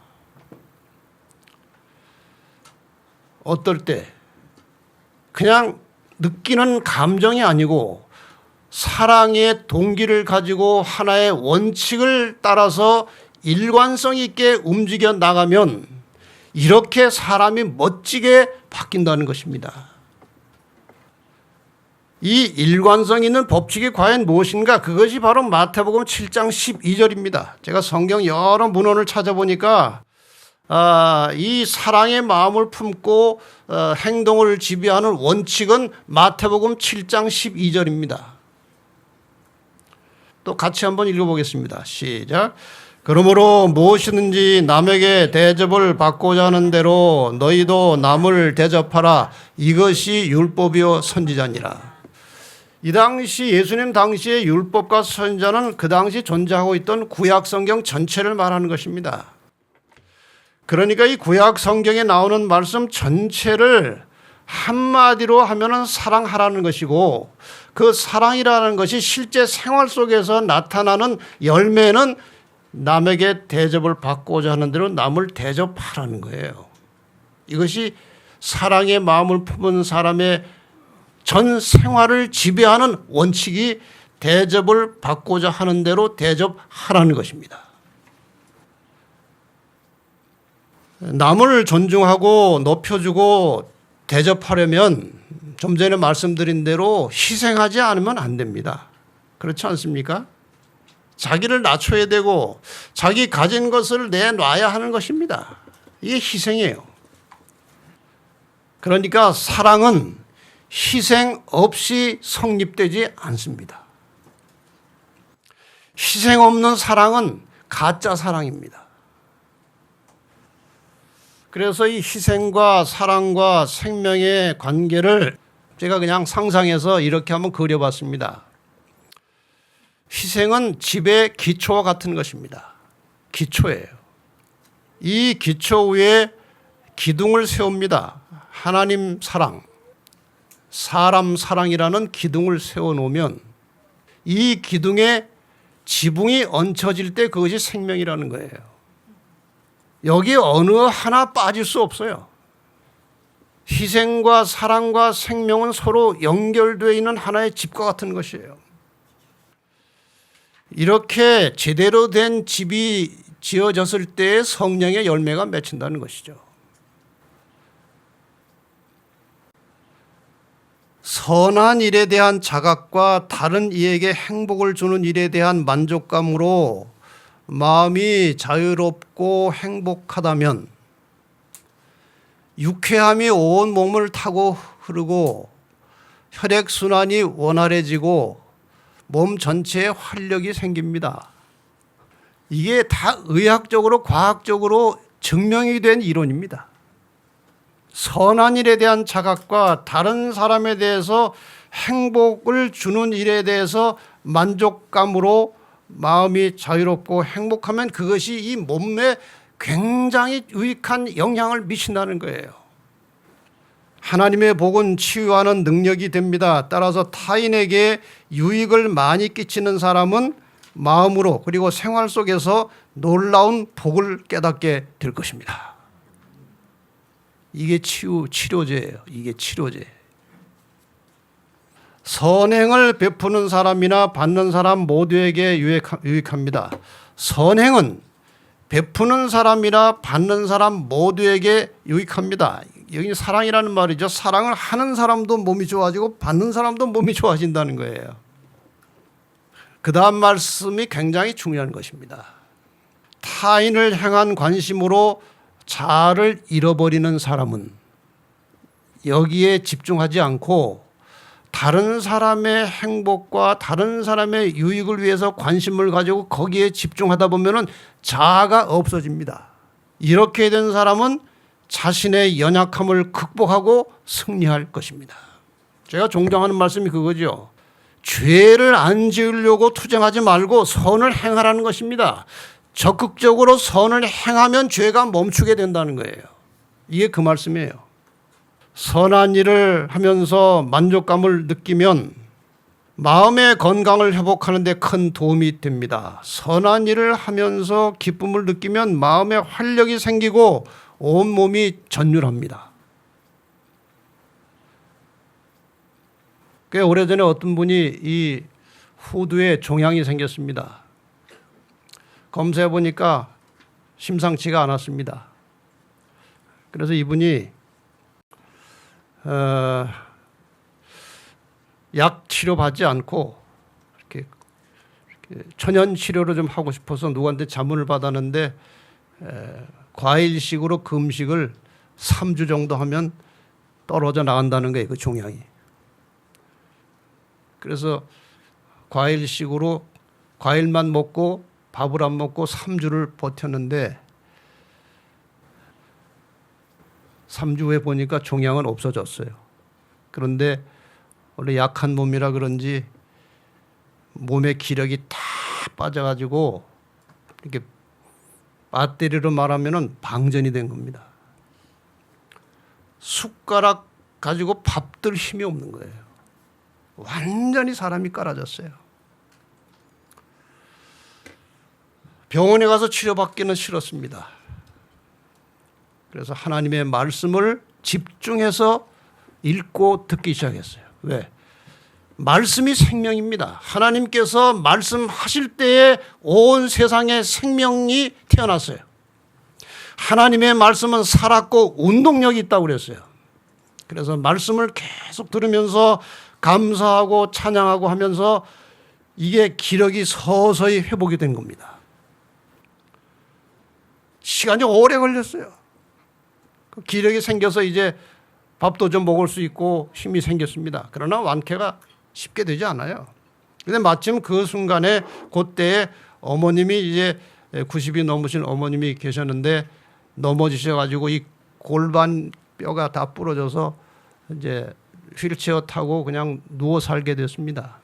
어떨 때 그냥 느끼는 감정이 아니고 사랑의 동기를 가지고 하나의 원칙을 따라서 일관성 있게 움직여 나가면 이렇게 사람이 멋지게 바뀐다는 것입니다. 이 일관성 있는 법칙이 과연 무엇인가? 그것이 바로 마태복음 7장 12절입니다. 제가 성경 여러 문헌을 찾아보니까 이 사랑의 마음을 품고 행동을 지배하는 원칙은 마태복음 7장 12절입니다. 또 같이 한번 읽어보겠습니다. 시작. 그러므로 무엇이든지 남에게 대접을 받고자 하는 대로 너희도 남을 대접하라. 이것이 율법이요 선지자니라. 이 당시 예수님 당시의 율법과 선지자는 그 당시 존재하고 있던 구약 성경 전체를 말하는 것입니다. 그러니까 이 구약 성경에 나오는 말씀 전체를 한마디로 하면은 사랑하라는 것이고 그 사랑이라는 것이 실제 생활 속에서 나타나는 열매는 남에게 대접을 받고자 하는 대로 남을 대접하라는 거예요. 이것이 사랑의 마음을 품은 사람의 전 생활을 지배하는 원칙이 대접을 받고자 하는 대로 대접하라는 것입니다. 남을 존중하고 높여주고 대접하려면 좀 전에 말씀드린 대로 희생하지 않으면 안 됩니다. 그렇지 않습니까? 자기를 낮춰야 되고 자기 가진 것을 내놔야 하는 것입니다. 이게 희생이에요. 그러니까 사랑은 희생 없이 성립되지 않습니다. 희생 없는 사랑은 가짜 사랑입니다. 그래서 이 희생과 사랑과 생명의 관계를 제가 그냥 상상해서 이렇게 한번 그려봤습니다. 희생은 집의 기초와 같은 것입니다. 기초예요. 이 기초 위에 기둥을 세웁니다. 하나님 사랑, 사람 사랑이라는 기둥을 세워놓으면 이 기둥에 지붕이 얹혀질 때 그것이 생명이라는 거예요. 여기 어느 하나 빠질 수 없어요. 희생과 사랑과 생명은 서로 연결되어 있는 하나의 집과 같은 것이에요. 이렇게 제대로 된 집이 지어졌을 때 성령의 열매가 맺힌다는 것이죠. 선한 일에 대한 자각과 다른 이에게 행복을 주는 일에 대한 만족감으로 마음이 자유롭고 행복하다면 유쾌함이 온 몸을 타고 흐르고 혈액순환이 원활해지고 몸 전체에 활력이 생깁니다. 이게 다 의학적으로 과학적으로 증명이 된 이론입니다. 선한 일에 대한 자각과 다른 사람에 대해서 행복을 주는 일에 대해서 만족감으로 마음이 자유롭고 행복하면 그것이 이 몸에 굉장히 유익한 영향을 미친다는 거예요. 하나님의 복은 치유하는 능력이 됩니다. 따라서 타인에게 유익을 많이 끼치는 사람은 마음으로 그리고 생활 속에서 놀라운 복을 깨닫게 될 것입니다. 이게 치료제예요. 이게 치료제. 선행을 베푸는 사람이나 받는 사람 모두에게 유익합니다. 선행은 베푸는 사람이나 받는 사람 모두에게 유익합니다. 여기 사랑이라는 말이죠. 사랑을 하는 사람도 몸이 좋아지고 받는 사람도 몸이 좋아진다는 거예요. 그 다음 말씀이 굉장히 중요한 것입니다. 타인을 향한 관심으로 자아를 잃어버리는 사람은 여기에 집중하지 않고 다른 사람의 행복과 다른 사람의 유익을 위해서 관심을 가지고 거기에 집중하다 보면 자아가 없어집니다. 이렇게 된 사람은 자신의 연약함을 극복하고 승리할 것입니다. 제가 종종 하는 말씀이 그거죠. 죄를 안 지으려고 투쟁하지 말고 선을 행하라는 것입니다. 적극적으로 선을 행하면 죄가 멈추게 된다는 거예요. 이게 그 말씀이에요. 선한 일을 하면서 만족감을 느끼면 마음의 건강을 회복하는 데 큰 도움이 됩니다. 선한 일을 하면서 기쁨을 느끼면 마음에 활력이 생기고 온몸이 전율합니다. 꽤 오래전에 어떤 분이 이 후두에 종양이 생겼습니다. 검사해 보니까 심상치가 않았습니다. 그래서 이분이 약 치료 받지 않고 이렇게 천연 치료를 좀 하고 싶어서 누구한테 자문을 받았는데 과일식으로 금식을 3주 정도 하면 떨어져 나간다는 거예요. 그 종양이. 그래서 과일식으로 과일만 먹고 밥을 안 먹고 3주를 버텼는데 3주 후에 보니까 종양은 없어졌어요. 그런데 원래 약한 몸이라 그런지 몸의 기력이 다 빠져가지고 이렇게 배터리로 말하면 방전이 된 겁니다. 숟가락 가지고 밥 들 힘이 없는 거예요. 완전히 사람이 깔아졌어요. 병원에 가서 치료받기는 싫었습니다. 그래서 하나님의 말씀을 집중해서 읽고 듣기 시작했어요. 왜? 말씀이 생명입니다. 하나님께서 말씀하실 때에 온 세상에 생명이 태어났어요. 하나님의 말씀은 살았고 운동력이 있다고 그랬어요. 그래서 말씀을 계속 들으면서 감사하고 찬양하고 하면서 이게 기력이 서서히 회복이 된 겁니다. 시간이 오래 걸렸어요. 기력이 생겨서 이제 밥도 좀 먹을 수 있고 힘이 생겼습니다. 그러나 완쾌가 쉽게 되지 않아요. 그런데 마침 그 순간에 그때에 어머님이 이제 90이 넘으신 어머님이 계셨는데 넘어지셔가지고 이 골반 뼈가 다 부러져서 이제 휠체어 타고 그냥 누워 살게 됐습니다.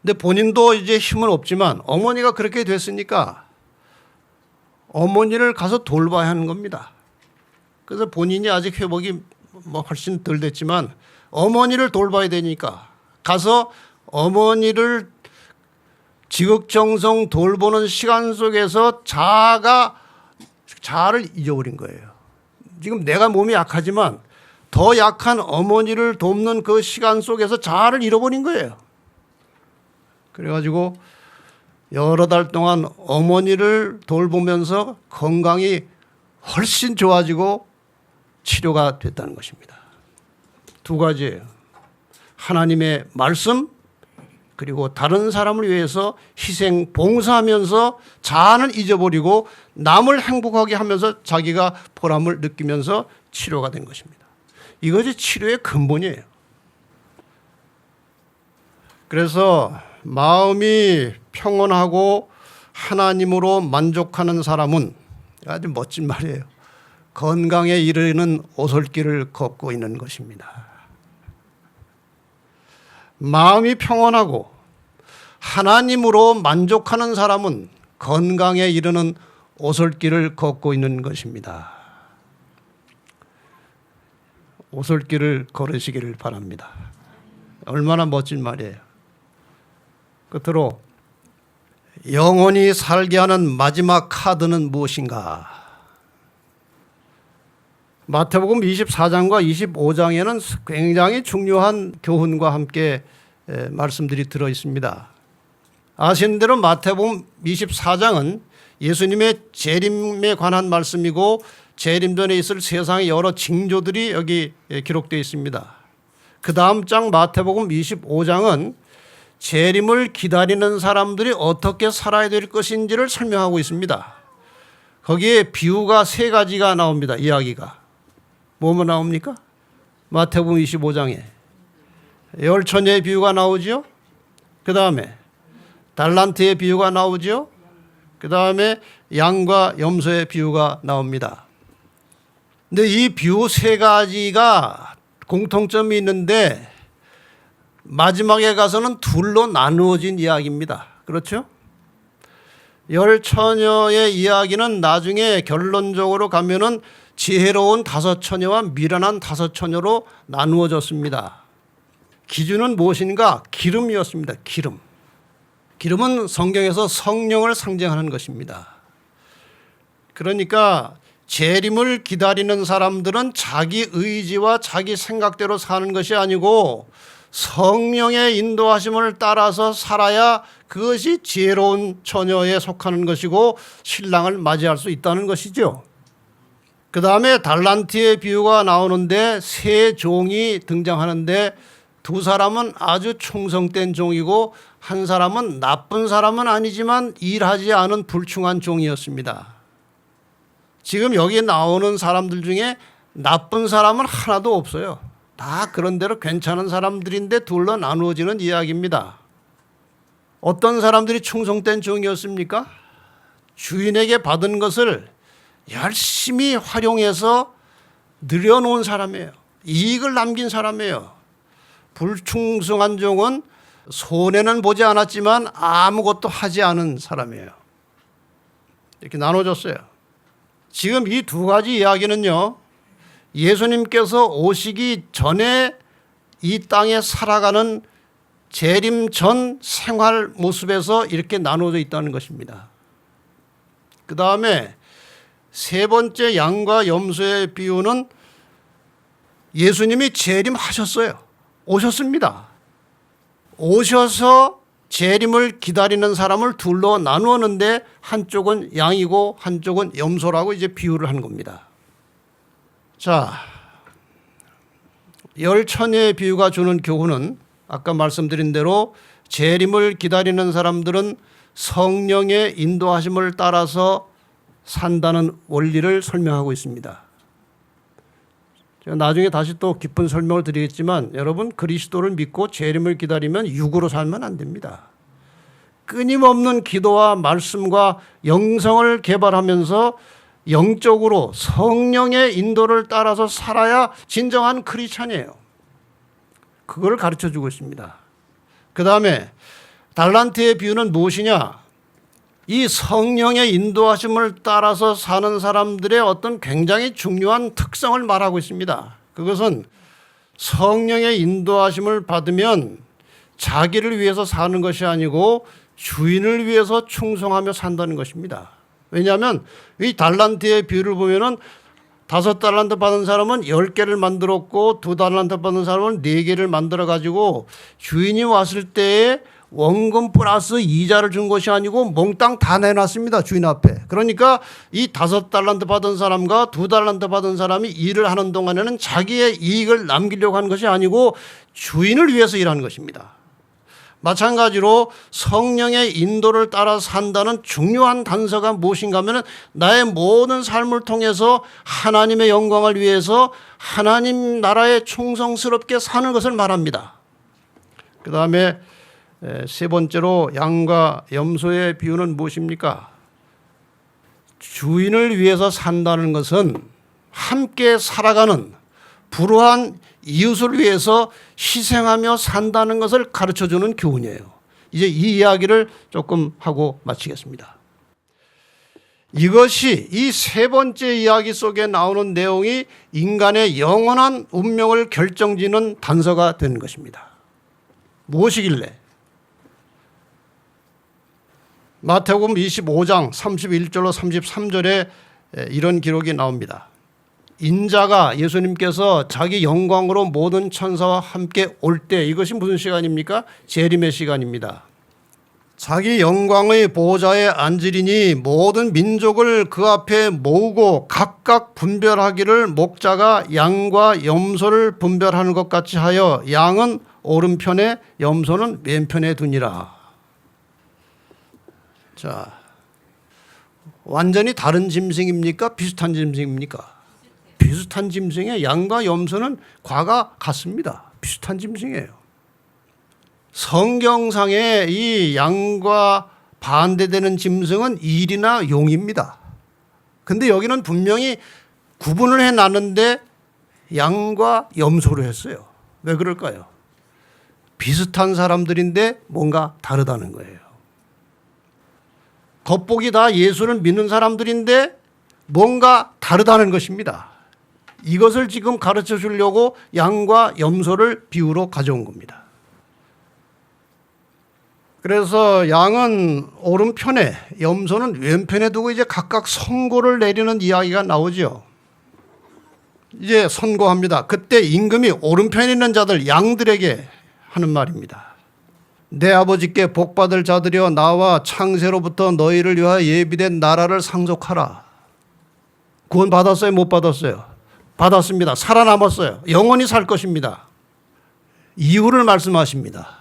근데 본인도 이제 힘은 없지만 어머니가 그렇게 됐으니까 어머니를 가서 돌봐야 하는 겁니다. 그래서 본인이 아직 회복이 훨씬 덜 됐지만 어머니를 돌봐야 되니까 가서 어머니를 지극정성 돌보는 시간 속에서 자아를 잊어버린 거예요. 지금 내가 몸이 약하지만 더 약한 어머니를 돕는 그 시간 속에서 자아를 잃어버린 거예요. 그래가지고 여러 달 동안 어머니를 돌보면서 건강이 훨씬 좋아지고 치료가 됐다는 것입니다. 두 가지예요. 하나님의 말씀 그리고 다른 사람을 위해서 희생 봉사하면서 자아는 잊어버리고 남을 행복하게 하면서 자기가 보람을 느끼면서 치료가 된 것입니다. 이것이 치료의 근본이에요. 그래서 마음이 평온하고 하나님으로 만족하는 사람은 아주 멋진 말이에요. 건강에 이르는 오솔길을 걷고 있는 것입니다. 마음이 평온하고 하나님으로 만족하는 사람은 건강에 이르는 오솔길을 걷고 있는 것입니다. 오솔길을 걸으시기를 바랍니다. 얼마나 멋진 말이에요. 끝으로 영원히 살게 하는 마지막 카드는 무엇인가? 마태복음 24장과 25장에는 굉장히 중요한 교훈과 함께 말씀들이 들어 있습니다. 아시는 대로 마태복음 24장은 예수님의 재림에 관한 말씀이고 재림 전에 있을 세상의 여러 징조들이 여기 기록되어 있습니다. 그 다음 장 마태복음 25장은 재림을 기다리는 사람들이 어떻게 살아야 될 것인지를 설명하고 있습니다. 거기에 비유가 세 가지가 나옵니다. 이야기가. 뭐뭐 나옵니까? 마태복음 25장에 열처녀의 비유가 나오죠. 그 다음에 달란트의 비유가 나오죠. 그 다음에 양과 염소의 비유가 나옵니다. 근데 이 비유 세 가지가 공통점이 있는데 마지막에 가서는 둘로 나누어진 이야기입니다. 그렇죠? 열 처녀의 이야기는 나중에 결론적으로 가면은 지혜로운 다섯 처녀와 미련한 다섯 처녀로 나누어졌습니다. 기준은 무엇인가? 기름이었습니다. 기름. 기름은 성경에서 성령을 상징하는 것입니다. 그러니까 재림을 기다리는 사람들은 자기 의지와 자기 생각대로 사는 것이 아니고 성령의 인도하심을 따라서 살아야 그것이 지혜로운 처녀에 속하는 것이고 신랑을 맞이할 수 있다는 것이죠. 그 다음에 달란트의 비유가 나오는데 세 종이 등장하는데 두 사람은 아주 충성된 종이고 한 사람은 나쁜 사람은 아니지만 일하지 않은 불충한 종이었습니다. 지금 여기 나오는 사람들 중에 나쁜 사람은 하나도 없어요. 다 그런대로 괜찮은 사람들인데 둘로 나누어지는 이야기입니다. 어떤 사람들이 충성된 종이었습니까? 주인에게 받은 것을 열심히 활용해서 늘여놓은 사람이에요. 이익을 남긴 사람이에요. 불충성한 종은 손해는 보지 않았지만 아무것도 하지 않은 사람이에요. 이렇게 나눠졌어요. 지금 이 두 가지 이야기는요, 예수님께서 오시기 전에 이 땅에 살아가는 재림 전 생활 모습에서 이렇게 나눠져 있다는 것입니다. 그 다음에 세 번째 양과 염소의 비유는 예수님이 재림하셨어요. 오셨습니다. 오셔서 재림을 기다리는 사람을 둘로 나누었는데 한쪽은 양이고 한쪽은 염소라고 이제 비유를 한 겁니다. 자, 열 처녀의 비유가 주는 교훈은 아까 말씀드린 대로 재림을 기다리는 사람들은 성령의 인도하심을 따라서 산다는 원리를 설명하고 있습니다. 제가 나중에 다시 또 깊은 설명을 드리겠지만 여러분, 그리스도를 믿고 재림을 기다리면 육으로 살면 안 됩니다. 끊임없는 기도와 말씀과 영성을 개발하면서 영적으로 성령의 인도를 따라서 살아야 진정한 크리스찬이에요. 그걸 가르쳐주고 있습니다. 그 다음에 달란트의 비유는 무엇이냐? 이 성령의 인도하심을 따라서 사는 사람들의 어떤 굉장히 중요한 특성을 말하고 있습니다. 그것은 성령의 인도하심을 받으면 자기를 위해서 사는 것이 아니고 주인을 위해서 충성하며 산다는 것입니다. 왜냐하면 이 달란트의 비유를 보면은 5달란트 받은 사람은 10개를 만들었고 2달란트 받은 사람은 4개를 만들어 가지고 주인이 왔을 때에 원금 플러스 이자를 준 것이 아니고 몽땅 다 내놨습니다. 주인 앞에. 그러니까 이 5달란트 받은 사람과 2달란트 받은 사람이 일을 하는 동안에는 자기의 이익을 남기려고 하는 것이 아니고 주인을 위해서 일하는 것입니다. 마찬가지로 성령의 인도를 따라 산다는 중요한 단서가 무엇인가 하면 나의 모든 삶을 통해서 하나님의 영광을 위해서 하나님 나라에 충성스럽게 사는 것을 말합니다. 그 다음에 세 번째로 양과 염소의 비유는 무엇입니까? 주인을 위해서 산다는 것은 함께 살아가는 불우한 이웃을 위해서 희생하며 산다는 것을 가르쳐주는 교훈이에요. 이제 이 이야기를 조금 하고 마치겠습니다. 이것이 이 세 번째 이야기 속에 나오는 내용이 인간의 영원한 운명을 결정짓는 단서가 되는 것입니다. 무엇이길래? 마태복음 25장 31절로 33절에 이런 기록이 나옵니다. 인자가 예수님께서 자기 영광으로 모든 천사와 함께 올 때, 이것이 무슨 시간입니까? 재림의 시간입니다. 자기 영광의 보좌에 앉으리니 모든 민족을 그 앞에 모으고 각각 분별하기를 목자가 양과 염소를 분별하는 것 같이 하여 양은 오른편에 염소는 왼편에 두니라. 자, 완전히 다른 짐승입니까? 비슷한 짐승입니까? 비슷한 짐승에 양과 염소는 과가 같습니다. 비슷한 짐승이에요. 성경상에 이 양과 반대되는 짐승은 일이나 용입니다. 근데 여기는 분명히 구분을 해놨는데 양과 염소로 했어요. 왜 그럴까요? 비슷한 사람들인데 뭔가 다르다는 거예요. 겉보기 다 예수를 믿는 사람들인데 뭔가 다르다는 것입니다. 이것을 지금 가르쳐 주려고 양과 염소를 비유로 가져온 겁니다. 그래서 양은 오른편에 염소는 왼편에 두고 이제 각각 선고를 내리는 이야기가 나오죠. 이제 선고합니다. 그때 임금이 오른편에 있는 자들 양들에게 하는 말입니다. 내 아버지께 복받을 자들이여 나와 창세로부터 너희를 위하여 예비된 나라를 상속하라. 구원 받았어요? 못 받았어요? 받았습니다. 살아남았어요. 영원히 살 것입니다. 이유를 말씀하십니다.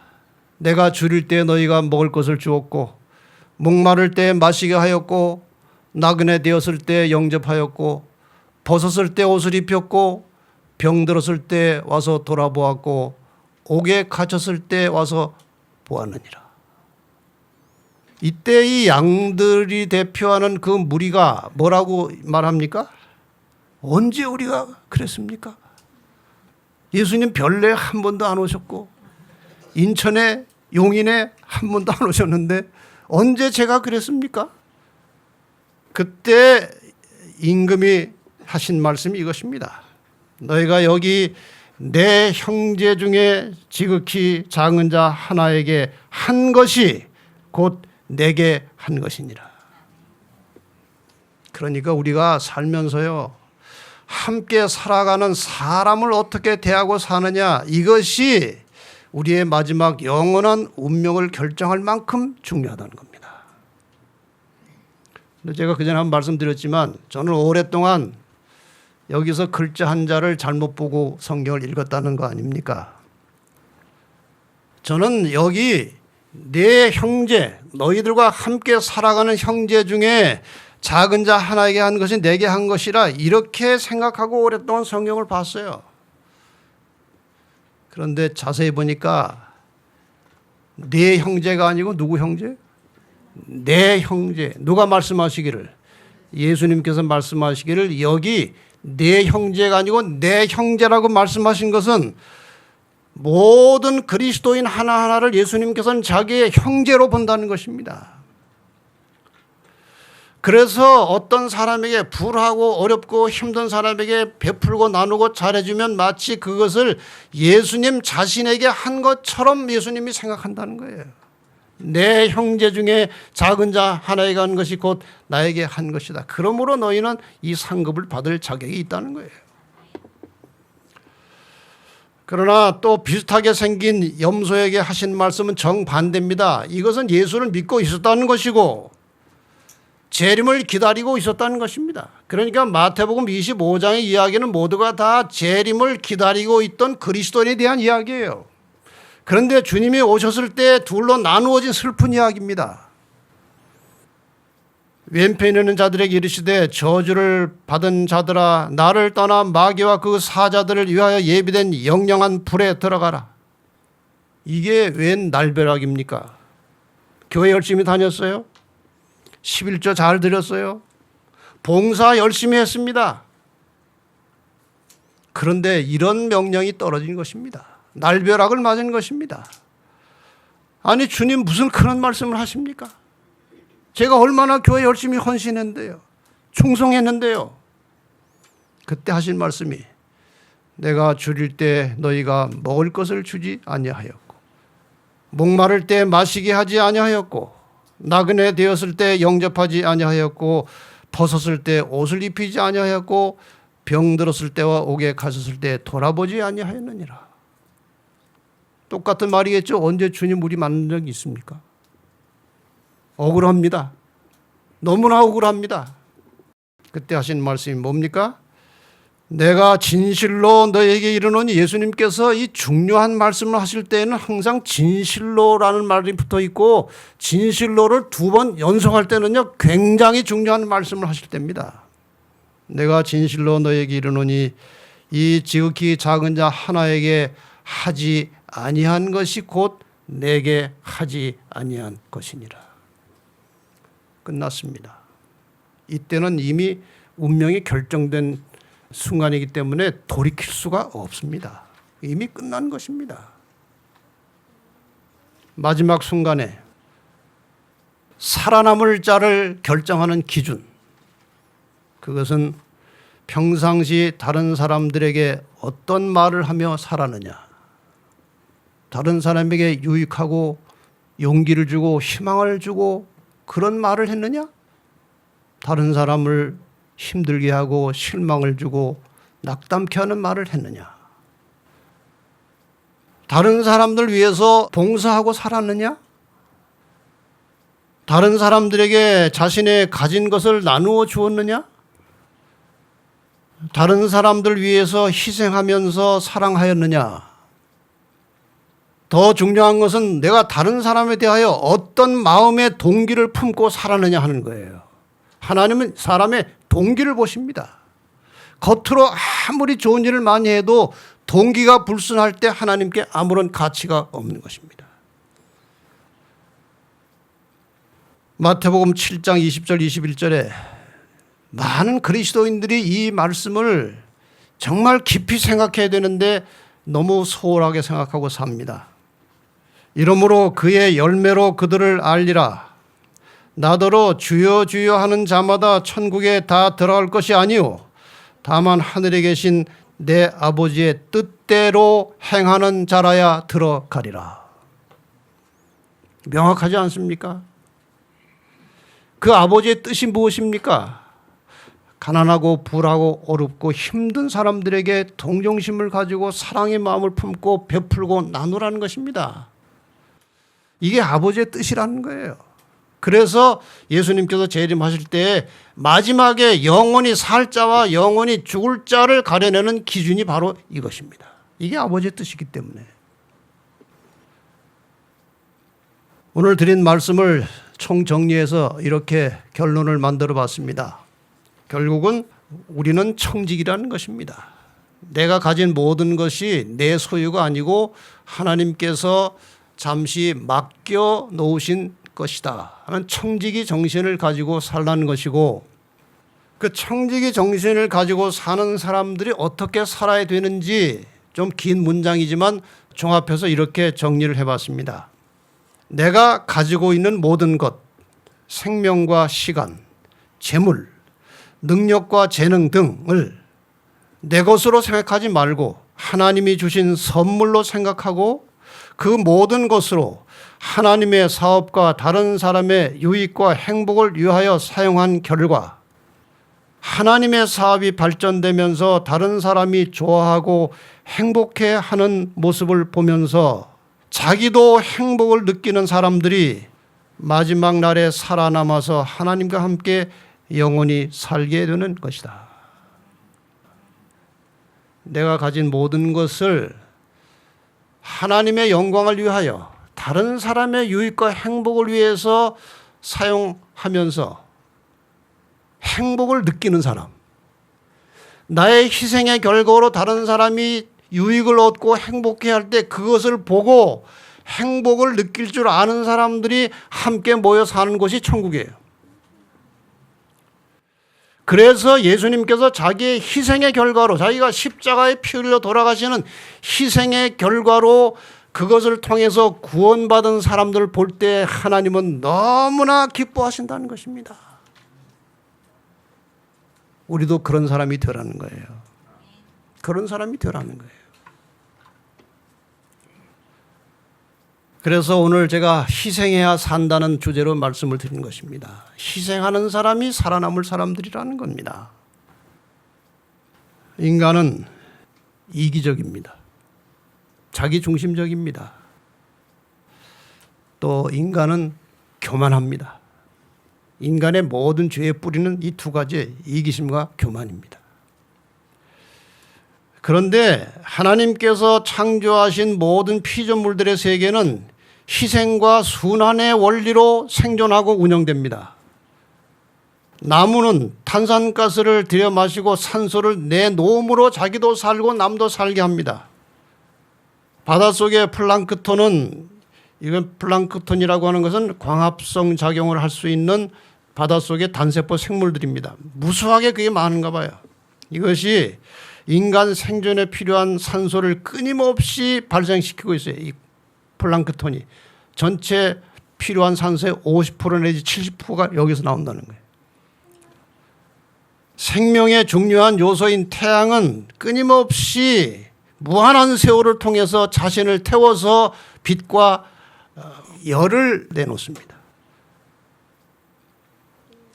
내가 줄일 때 너희가 먹을 것을 주었고 목마를 때 마시게 하였고 나그네 되었을 때 영접하였고 벗었을 때 옷을 입혔고 병들었을 때 와서 돌아보았고 옥에 갇혔을 때 와서 보았느니라. 이때 이 양들이 대표하는 그 무리가 뭐라고 말합니까? 언제 우리가 그랬습니까? 예수님 별내에 한 번도 안 오셨고 인천에 용인에 한 번도 안 오셨는데 언제 제가 그랬습니까? 그때 임금이 하신 말씀이 이것입니다. 너희가 여기 내 형제 중에 지극히 작은 자 하나에게 한 것이 곧 내게 한 것이니라. 그러니까 우리가 살면서요, 함께 살아가는 사람을 어떻게 대하고 사느냐, 이것이 우리의 마지막 영원한 운명을 결정할 만큼 중요하다는 겁니다. 제가 그전에 한번 말씀드렸지만 저는 오랫동안 여기서 글자 한자를 잘못 보고 성경을 읽었다는 거 아닙니까? 저는 여기 내 형제, 너희들과 함께 살아가는 형제 중에 작은 자 하나에게 한 것이 내게 한 것이라 이렇게 생각하고 오랫동안 성경을 봤어요. 그런데 자세히 보니까 내 형제가 아니고 누구 형제? 내 형제. 누가 말씀하시기를? 예수님께서 말씀하시기를 여기 내 형제가 아니고 내 형제라고 말씀하신 것은 모든 그리스도인 하나하나를 예수님께서는 자기의 형제로 본다는 것입니다. 그래서 어떤 사람에게 불하고 어렵고 힘든 사람에게 베풀고 나누고 잘해주면 마치 그것을 예수님 자신에게 한 것처럼 예수님이 생각한다는 거예요. 내 형제 중에 작은 자 하나에게 한 것이 곧 나에게 한 것이다. 그러므로 너희는 이 상급을 받을 자격이 있다는 거예요. 그러나 또 비슷하게 생긴 염소에게 하신 말씀은 정반대입니다. 이것은 예수를 믿고 있었다는 것이고 재림을 기다리고 있었다는 것입니다. 그러니까 마태복음 25장의 이야기는 모두가 다 재림을 기다리고 있던 그리스도인에 대한 이야기예요. 그런데 주님이 오셨을 때 둘로 나누어진 슬픈 이야기입니다. 왼편에 있는 자들에게 이르시되 저주를 받은 자들아 나를 떠나 마귀와 그 사자들을 위하여 예비된 영영한 불에 들어가라. 이게 웬 날벼락입니까? 교회 열심히 다녔어요? 11조 잘 드렸어요? 봉사 열심히 했습니다. 그런데 이런 명령이 떨어진 것입니다. 날벼락을 맞은 것입니다. 아니 주님 무슨 그런 말씀을 하십니까? 제가 얼마나 교회 열심히 헌신했는데요. 충성했는데요. 그때 하신 말씀이 내가 줄일 때 너희가 먹을 것을 주지 아니하였고 목마를 때 마시게 하지 아니하였고 나그네 되었을 때 영접하지 아니하였고 벗었을 때 옷을 입히지 아니하였고 병들었을 때와 옥에 갇혔을 때 돌아보지 아니하였느니라. 똑같은 말이겠죠. 언제 주님 우리 만난 적이 있습니까? 억울합니다. 너무나 억울합니다. 그때 하신 말씀이 뭡니까? 내가 진실로 너에게 이르노니, 예수님께서 이 중요한 말씀을 하실 때에는 항상 진실로라는 말이 붙어 있고 진실로를 2번 연속할 때는요 굉장히 중요한 말씀을 하실 때입니다. 내가 진실로 너에게 이르노니 이 지극히 작은 자 하나에게 하지 아니한 것이 곧 내게 하지 아니한 것이니라. 끝났습니다. 이때는 이미 운명이 결정된 순간이기 때문에 돌이킬 수가 없습니다. 이미 끝난 것입니다. 마지막 순간에 살아남을 자를 결정하는 기준, 그것은 평상시 다른 사람들에게 어떤 말을 하며 살았느냐, 다른 사람에게 유익하고 용기를 주고 희망을 주고 그런 말을 했느냐, 다른 사람을 힘들게 하고 실망을 주고 낙담케 하는 말을 했느냐, 다른 사람들 위해서 봉사하고 살았느냐, 다른 사람들에게 자신의 가진 것을 나누어 주었느냐, 다른 사람들 위해서 희생하면서 사랑하였느냐. 더 중요한 것은 내가 다른 사람에 대하여 어떤 마음의 동기를 품고 살았느냐 하는 거예요. 하나님은 사람의 동기를 보십니다. 겉으로 아무리 좋은 일을 많이 해도 동기가 불순할 때 하나님께 아무런 가치가 없는 것입니다. 마태복음 7장 20절 21절에 많은 그리스도인들이 이 말씀을 정말 깊이 생각해야 되는데 너무 소홀하게 생각하고 삽니다. 이러므로 그의 열매로 그들을 알리라. 나더러 주여 주여 하는 자마다 천국에 다 들어갈 것이 아니요 다만 하늘에 계신 내 아버지의 뜻대로 행하는 자라야 들어가리라. 명확하지 않습니까? 그 아버지의 뜻이 무엇입니까? 가난하고 불하고 어렵고 힘든 사람들에게 동정심을 가지고 사랑의 마음을 품고 베풀고 나누라는 것입니다. 이게 아버지의 뜻이라는 거예요. 그래서 예수님께서 재림하실 때 마지막에 영원히 살 자와 영원히 죽을 자를 가려내는 기준이 바로 이것입니다. 이게 아버지의 뜻이기 때문에. 오늘 드린 말씀을 총정리해서 이렇게 결론을 만들어 봤습니다. 결국은 우리는 청직이라는 것입니다. 내가 가진 모든 것이 내 소유가 아니고 하나님께서 잠시 맡겨 놓으신 것이다 하는 청지기 정신을 가지고 살라는 것이고, 그 청지기 정신을 가지고 사는 사람들이 어떻게 살아야 되는지 좀 긴 문장이지만 종합해서 이렇게 정리를 해봤습니다. 내가 가지고 있는 모든 것, 생명과 시간, 재물, 능력과 재능 등을 내 것으로 생각하지 말고 하나님이 주신 선물로 생각하고 그 모든 것으로 하나님의 사업과 다른 사람의 유익과 행복을 위하여 사용한 결과 하나님의 사업이 발전되면서 다른 사람이 좋아하고 행복해하는 모습을 보면서 자기도 행복을 느끼는 사람들이 마지막 날에 살아남아서 하나님과 함께 영원히 살게 되는 것이다. 내가 가진 모든 것을 하나님의 영광을 위하여 다른 사람의 유익과 행복을 위해서 사용하면서 행복을 느끼는 사람, 나의 희생의 결과로 다른 사람이 유익을 얻고 행복해할 때 그것을 보고 행복을 느낄 줄 아는 사람들이 함께 모여 사는 곳이 천국이에요. 그래서 예수님께서 자기의 희생의 결과로, 자기가 십자가에 피 흘려 돌아가시는 희생의 결과로 그것을 통해서 구원받은 사람들을 볼 때 하나님은 너무나 기뻐하신다는 것입니다. 우리도 그런 사람이 되라는 거예요. 그런 사람이 되라는 거예요. 그래서 오늘 제가 희생해야 산다는 주제로 말씀을 드린 것입니다. 희생하는 사람이 살아남을 사람들이라는 겁니다. 인간은 이기적입니다. 자기중심적입니다. 또 인간은 교만합니다. 인간의 모든 죄의 뿌리는 이 두 가지, 이기심과 교만입니다. 그런데 하나님께서 창조하신 모든 피조물들의 세계는 희생과 순환의 원리로 생존하고 운영됩니다. 나무는 탄산가스를 들여 마시고 산소를 내놓음으로 자기도 살고 남도 살게 합니다. 바닷속의 플랑크톤은, 이건 플랑크톤이라고 하는 것은 광합성 작용을 할 수 있는 바닷속의 단세포 생물들입니다. 무수하게 그게 많은가 봐요. 이것이 인간 생존에 필요한 산소를 끊임없이 발생시키고 있어요. 이 플랑크톤이 전체 필요한 산소의 50% 내지 70%가 여기서 나온다는 거예요. 생명의 중요한 요소인 태양은 끊임없이 무한한 세월을 통해서 자신을 태워서 빛과 열을 내놓습니다.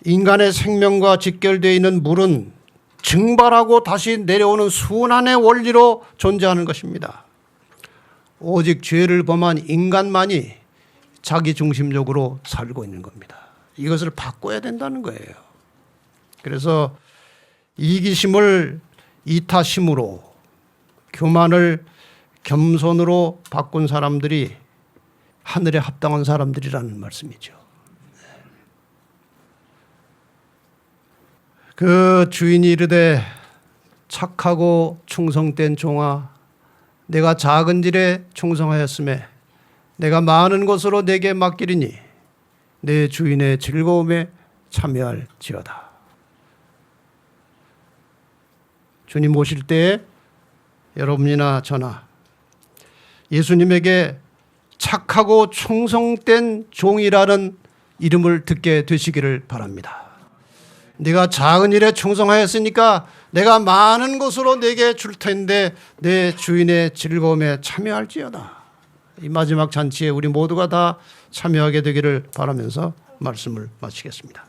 인간의 생명과 직결되어 있는 물은 증발하고 다시 내려오는 순환의 원리로 존재하는 것입니다. 오직 죄를 범한 인간만이 자기중심적으로 살고 있는 겁니다. 이것을 바꿔야 된다는 거예요. 그래서 이기심을 이타심으로, 교만을 겸손으로 바꾼 사람들이 하늘에 합당한 사람들이라는 말씀이죠. 그 주인이 이르되 착하고 충성된 종아, 내가 작은 일에 충성하였음에 내가 많은 것으로 내게 맡기리니 내 주인의 즐거움에 참여할지어다. 주님 오실 때에 여러분이나 저나 예수님에게 착하고 충성된 종이라는 이름을 듣게 되시기를 바랍니다. 네가 작은 일에 충성하였으니까 내가 많은 것으로 내게 줄 텐데 내 주인의 즐거움에 참여할지어다. 이 마지막 잔치에 우리 모두가 다 참여하게 되기를 바라면서 말씀을 마치겠습니다.